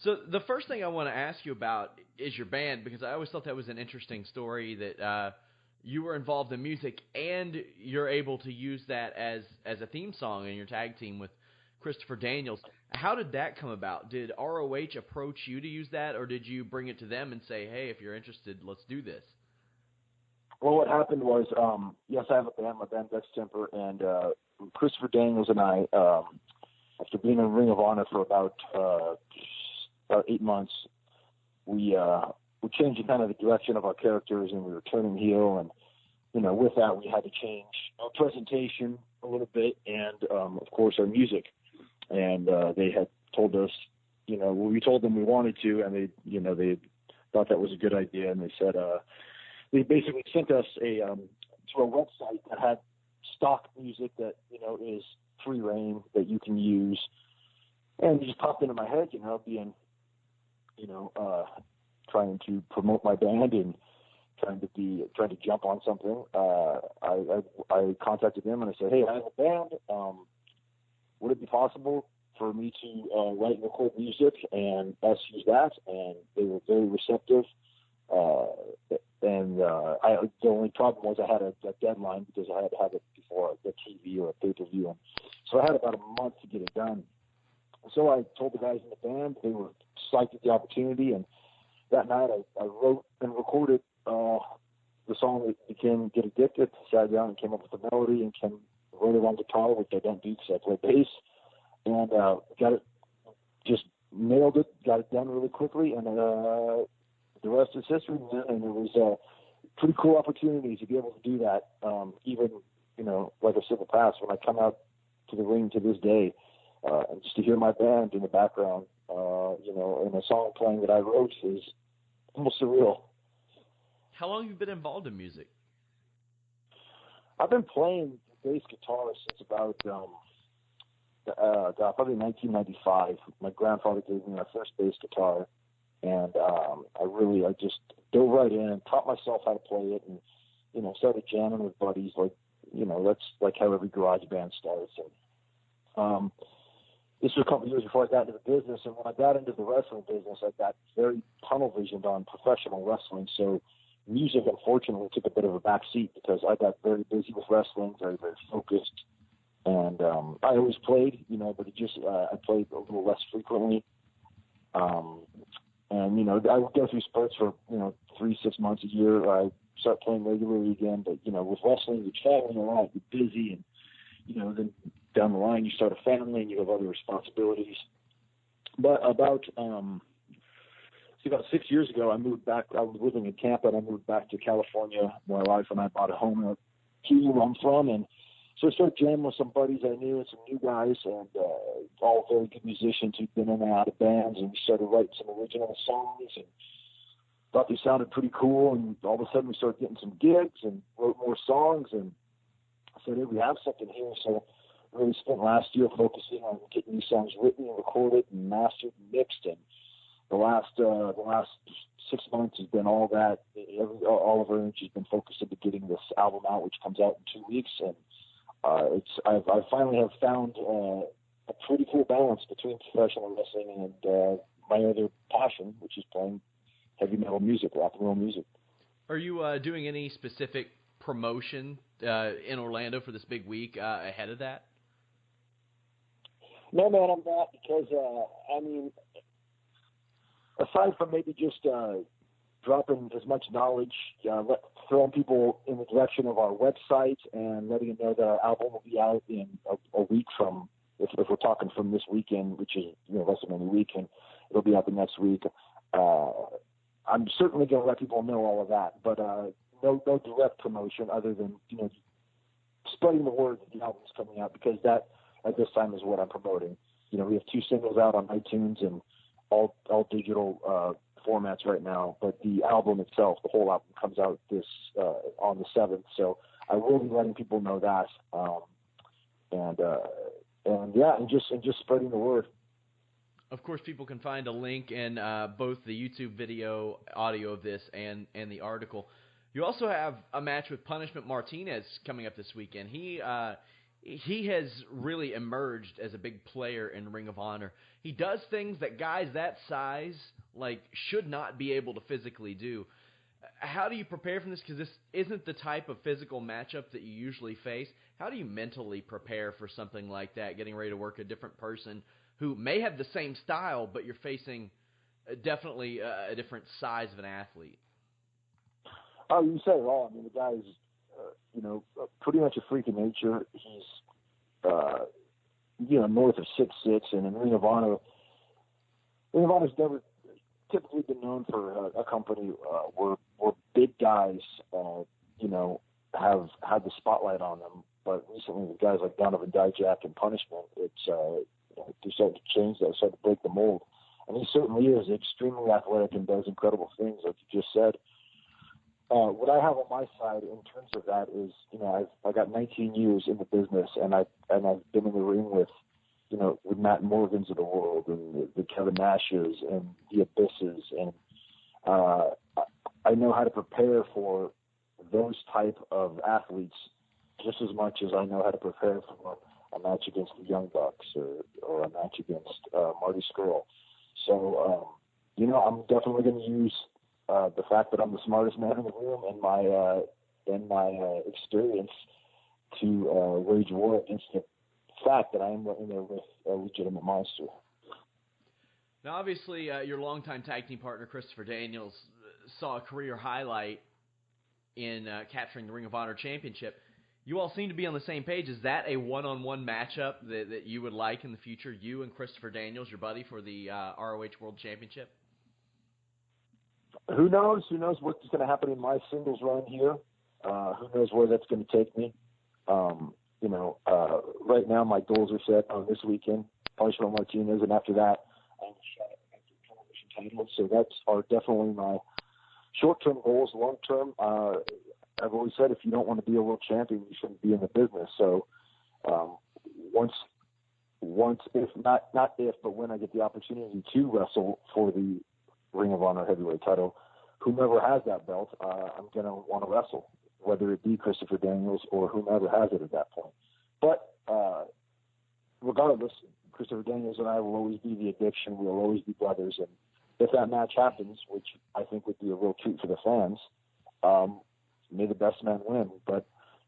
So the first thing I want to ask you about is your band, because I always thought that was an interesting story that you were involved in music and you're able to use that as a theme song in your tag team with Christopher Daniels. How did that come about? Did ROH approach you to use that, or did you bring it to them and say, hey, if you're interested, let's do this? Well, what happened was, yes, I have a band, my band Dex Temper, and Christopher Daniels and I, after being in Ring of Honor for about 8 months, we changed kind of the direction of our characters, and we were turning heel, and with that we had to change our presentation a little bit, and of course our music. And they had told us, we told them we wanted to, and they thought that was a good idea, and they said they basically sent us to a website that had stock music that is free reign that you can use, and it just popped into my head, being trying to promote my band and trying to jump on something. I contacted them and I said, hey, I have a band. Would it be possible for me to write and record music and us use that? And they were very receptive. The only problem was I had a deadline because I had to have it before the TV or a pay-per-view. And so I had about a month to get it done. So I told the guys in the band, they were psyched at the opportunity, and that night I wrote and recorded the song that became Get Addicted, sat down and came up with the melody, and wrote it on guitar, which I don't do because I play bass, and got it, just nailed it, got it done really quickly, and the rest is history, man. And it was a pretty cool opportunity to be able to do that, even, like I said in the past, when I come out to the ring to this day, and just to hear my band in the background, and a song playing that I wrote is almost surreal. How long have you been involved in music? I've been playing bass guitar since about probably 1995. My grandfather gave me my first bass guitar, and I just dove right in and taught myself how to play it, and started jamming with buddies. That's like how every garage band starts. And this was a couple of years before I got into the business, and when I got into the wrestling business, I got very tunnel visioned on professional wrestling. So music, unfortunately, took a bit of a back seat because I got very busy with wrestling, very, very focused. And I always played, but I played a little less frequently. And, I would go through spurts for, 3-6 months a year. I start playing regularly again. But, with wrestling, you're traveling a lot, you're busy, and, then down the line you start a family and you have other responsibilities. But about 6 years ago, I moved back. I was living in Tampa, and I moved back to California. My wife and I bought a home here where I'm from, and so I started jamming with some buddies I knew and some new guys, and all very good musicians who'd been in and out of bands, and we started writing some original songs and thought they sounded pretty cool, and all of a sudden we started getting some gigs and wrote more songs, and I said, hey, we have something here. So I really spent last year focusing on getting these songs written and recorded and mastered and mixed, and the last 6 months has been all that. All of our energy has been focused into getting this album out, which comes out in 2 weeks, and I finally have found a pretty cool balance between professional wrestling and my other passion, which is playing heavy metal music, rock and roll music. Are you doing any specific promotion in Orlando for this big week ahead of that? No, man, I'm not, because aside from maybe just dropping as much knowledge, throwing people in the direction of our website and letting them know that our album will be out in a week from, if we're talking from this weekend, which is WrestleMania Weekend, it'll be out the next week. I'm certainly going to let people know all of that, but no direct promotion other than spreading the word that the album's coming out, because that at this time is what I'm promoting. We have 2 singles out on iTunes and all digital formats right now, but the album itself, the whole album, comes out on the 7th. So I will be letting people know that, and just spreading the word. Of course, people can find a link in both the YouTube video, audio of this, and the article. You also have a match with Punishment Martinez coming up this weekend. he has really emerged as a big player in Ring of Honor. He does things that guys that size should not be able to physically do. How do you prepare for this? Because this isn't the type of physical matchup that you usually face. How do you mentally prepare for something like that, getting ready to work a different person who may have the same style, but you're facing definitely a different size of an athlete? Oh, you said it all. I mean, the guy's, pretty much a freak of nature. He's, north of 6'6", and in Ring of Honor's never typically been known for a company where big guys, have had the spotlight on them. But recently, with guys like Donovan Dijak and Punishment, it's they're starting to change that, starting to break the mold. And he certainly is extremely athletic and does incredible things, like you just said. What I have on my side in terms of that is, I got 19 years in the business, and I've been in the ring with Matt Morgans of the world, and the Kevin Nashes, and the Abysses, and I know how to prepare for those type of athletes just as much as I know how to prepare for a match against the Young Bucks or a match against Marty Scurll. So, I'm definitely going to use the fact that I'm the smartest man in the room and my experience to wage war against the fact that I am in there with a legitimate monster. Now, obviously, your longtime tag team partner, Christopher Daniels, saw a career highlight in capturing the Ring of Honor Championship. You all seem to be on the same page. Is that a one-on-one matchup that you would like in the future, you and Christopher Daniels, your buddy, for the ROH World Championship? Who knows? Who knows what's going to happen in my singles run here? Who knows where that's going to take me? Right now my goals are set on this weekend, Punishment Martinez, and after that, I'm shot at the television title. So are definitely my short-term goals. Long-term, I've always said if you don't want to be a world champion, you shouldn't be in the business. So once, if not if, but when I get the opportunity to wrestle for the Ring of Honor heavyweight title, whomever has that belt, I'm going to want to wrestle, whether it be Christopher Daniels or whomever has it at that point. But regardless, Christopher Daniels and I will always be the addiction. We'll always be brothers. And if that match happens, which I think would be a real treat for the fans, may the best man win. But,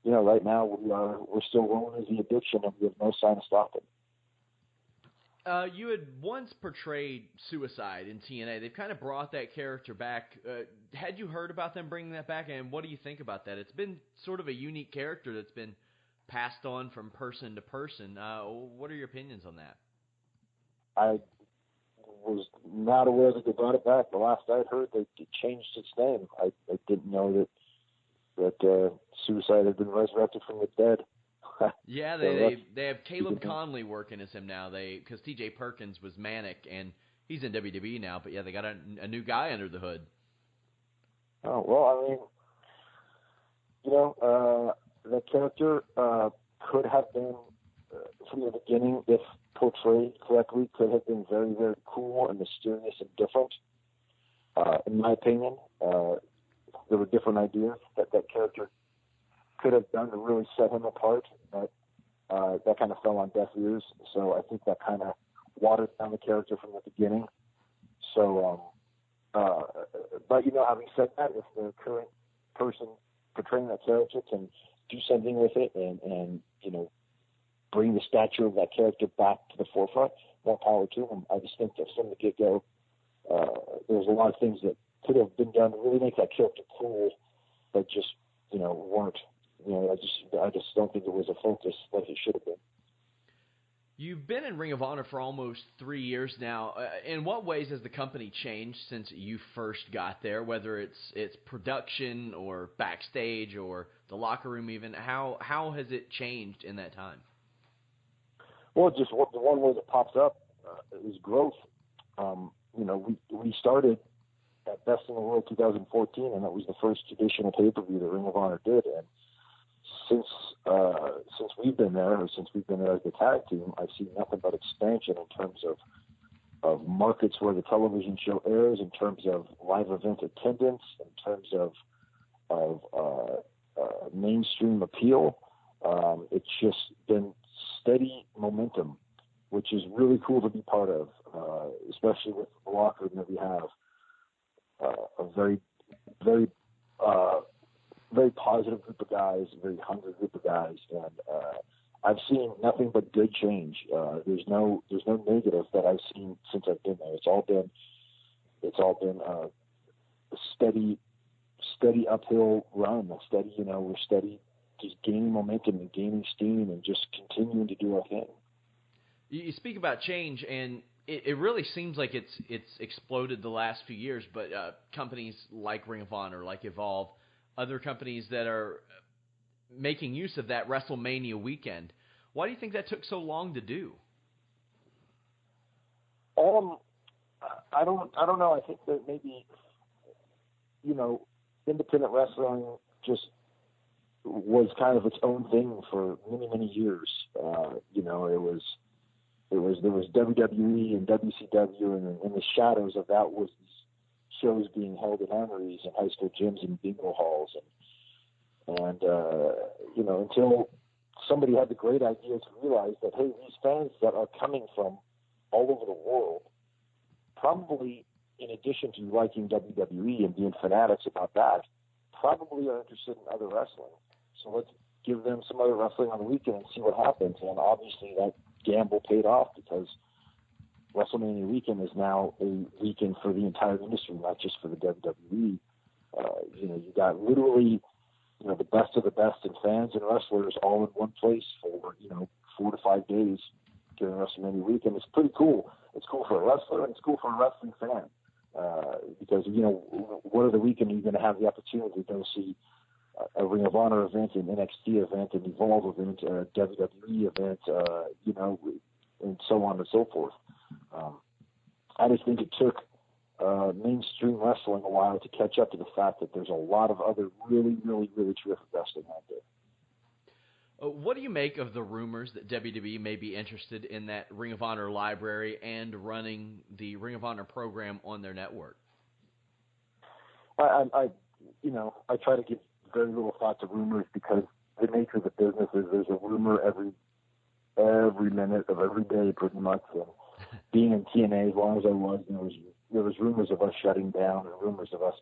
right now we're still rolling as the addiction, and we have no sign of stopping. You had once portrayed Suicide in TNA. They've kind of brought that character back. Had you heard about them bringing that back, and what do you think about that? It's been sort of a unique character that's been passed on from person to person. What are your opinions on that? I was not aware that they brought it back. The last I'd heard, they changed its name. I didn't know that Suicide had been resurrected from the dead. Yeah, they have Caleb Conley working as him now. Because T.J. Perkins was Manic, and he's in WWE now. But yeah, they got a new guy under the hood. Oh well, I mean, that character could have been from the beginning, if portrayed correctly, could have been very, very cool and mysterious and different. In my opinion, there were different ideas that character could have done to really set him apart, but that kind of fell on deaf ears. So I think that kind of watered down the character from the beginning. So, but having said that, if the current person portraying that character can do something with it and bring the stature of that character back to the forefront, more power to them. I just think that from the get-go, there's a lot of things that could have been done to really make that character cool, but just weren't. I just don't think it was a focus like it should have been. You've been in Ring of Honor for almost 3 years now. In what ways has the company changed since you first got there, whether it's production or backstage or the locker room even? How has it changed in that time? Well, just the one way that pops up is growth. We started at Best in the World 2014, and that was the first traditional pay-per-view that Ring of Honor did. And since we've been there, or since we've been there as the tag team, I've seen nothing but expansion in terms of markets where the television show airs, in terms of live event attendance, in terms of mainstream appeal. It's just been steady momentum, which is really cool to be part of, especially with the locker room that we have. A very, very, very positive group of guys, a very hungry group of guys, and I've seen nothing but good change. There's no negative that I've seen since I've been there. It's all been a steady uphill run. We're steady, just gaining momentum and gaining steam and just continuing to do our thing. You speak about change, and it really seems like it's exploded the last few years, but companies like Ring of Honor, like Evolve, other companies that are making use of that WrestleMania weekend. Why do you think that took so long to do? I don't know. I think that maybe, independent wrestling just was kind of its own thing for many, many years. There was WWE and WCW, and in the shadows of that was these shows being held at armories and high school gyms and bingo halls, and until somebody had the great idea to realize that, hey, these fans that are coming from all over the world, probably in addition to liking WWE and being fanatics about that, probably are interested in other wrestling. So let's give them some other wrestling on the weekend and see what happens. And obviously that gamble paid off, because WrestleMania weekend is now a weekend for the entire industry, not just for the WWE. You got literally, the best of the best in fans and wrestlers all in one place for, 4 to 5 days during WrestleMania weekend. It's pretty cool. It's cool for a wrestler, and it's cool for a wrestling fan. Because, what other weekend are you going to have the opportunity to go see a Ring of Honor event, an NXT event, an Evolve event, a WWE event, and so on and so forth. I just think it took mainstream wrestling a while to catch up to the fact that there's a lot of other really, really, really terrific wrestling out there. What do you make of the rumors that WWE may be interested in that Ring of Honor library and running the Ring of Honor program on their network? I try to give very little thought to rumors, because the nature of the business is there's a rumor every minute of every day, pretty much. And being in TNA as long as I was, there was rumors of us shutting down and rumors of us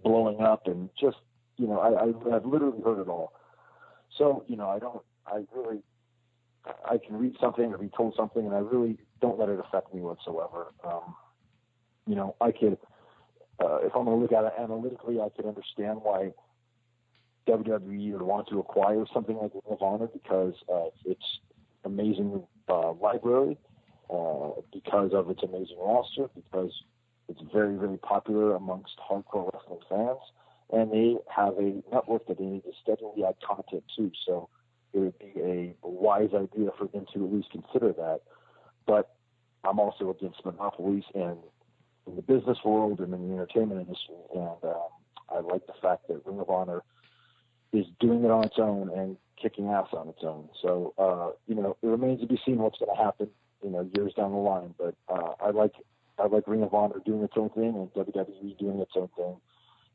blowing up, and just I've literally heard it all. So I can read something or be told something, and I really don't let it affect me whatsoever. I could, if I'm going to look at it analytically, I could understand why WWE would want to acquire something like Ring of Honor, because its amazing library, because of its amazing roster, because it's very, very popular amongst hardcore wrestling fans, and they have a network that they need to steadily add content to. So it would be a wise idea for them to at least consider that. But I'm also against monopolies in the business world and in the entertainment industry, and I like the fact that Ring of Honor is doing it on its own and kicking ass on its own. So, it remains to be seen what's going to happen, years down the line. But I like Ring of Honor doing its own thing and WWE doing its own thing,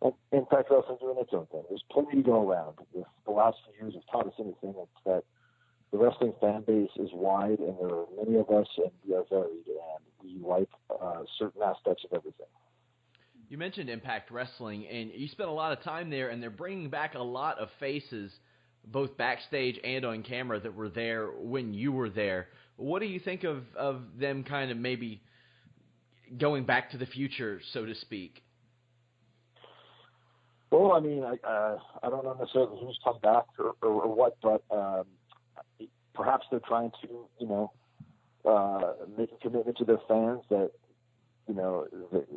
and Impact Wrestling doing its own thing. There's plenty to go around. If the last few years have taught us anything, it's that the wrestling fan base is wide, and there are many of us, and we are varied, and we like certain aspects of everything. You mentioned Impact Wrestling, and you spent a lot of time there, and they're bringing back a lot of faces, both backstage and on camera, that were there when you were there. What do you think of them kind of maybe going back to the future, so to speak? Well, I mean, I don't know necessarily who's come back or what, but perhaps they're trying to, make a commitment to their fans that,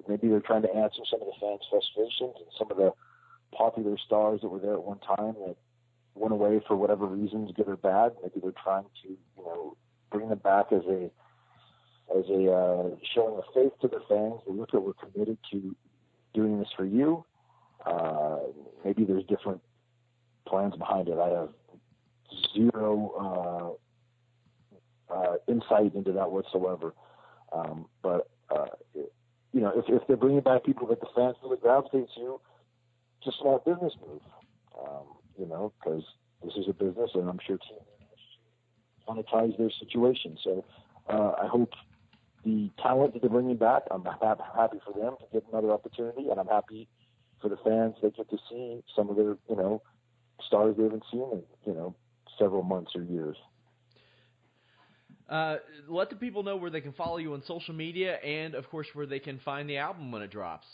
maybe they're trying to answer some of the fans' frustrations and some of the popular stars that were there at one time that went away for whatever reasons, good or bad. Maybe they're trying to, bring them back as a showing of faith to the fans. They look at, we're committed to doing this for you. Maybe there's different plans behind it. I have zero insight into that whatsoever. But if they're bringing back people that the fans really gravitate to, just a smart business move. Because this is a business, and I'm sure teams monetize their situation. So I hope the talent that they're bringing back, I'm happy for them to get another opportunity, and I'm happy for the fans that get to see some of their, stars they haven't seen in, several months or years. Let the people know where they can follow you on social media and, of course, where they can find the album when it drops.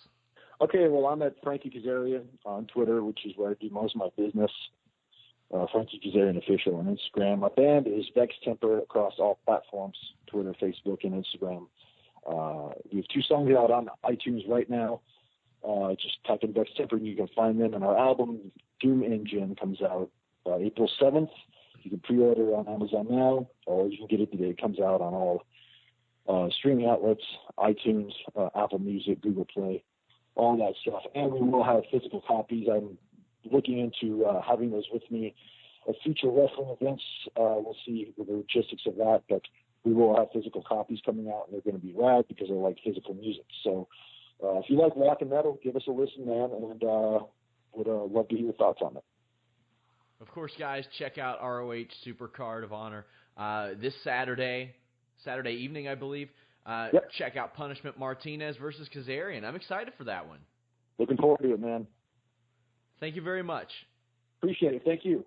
Okay, well, I'm at Frankie Kazarian on Twitter, which is where I do most of my business. Frankie Kazarian Official on Instagram. My band is Vex Temper across all platforms, Twitter, Facebook, and Instagram. We have 2 songs out on iTunes right now. Just type in Vex Temper and you can find them. And our album, Doom Engine, comes out April 7th. You can pre-order on Amazon now, or you can get it the day it comes out on all streaming outlets, iTunes, Apple Music, Google Play, all that stuff. And we will have physical copies. I'm looking into having those with me at future wrestling events. We'll see the logistics of that, but we will have physical copies coming out, and they're going to be rad because I like physical music. So if you like rock and metal, give us a listen, man, and would love to hear your thoughts on it. Of course, guys, check out ROH Supercard of Honor this Saturday evening, I believe. Yep. Check out Punishment Martinez versus Kazarian. I'm excited for that one. Looking forward to it, man. Thank you very much. Appreciate it. Thank you.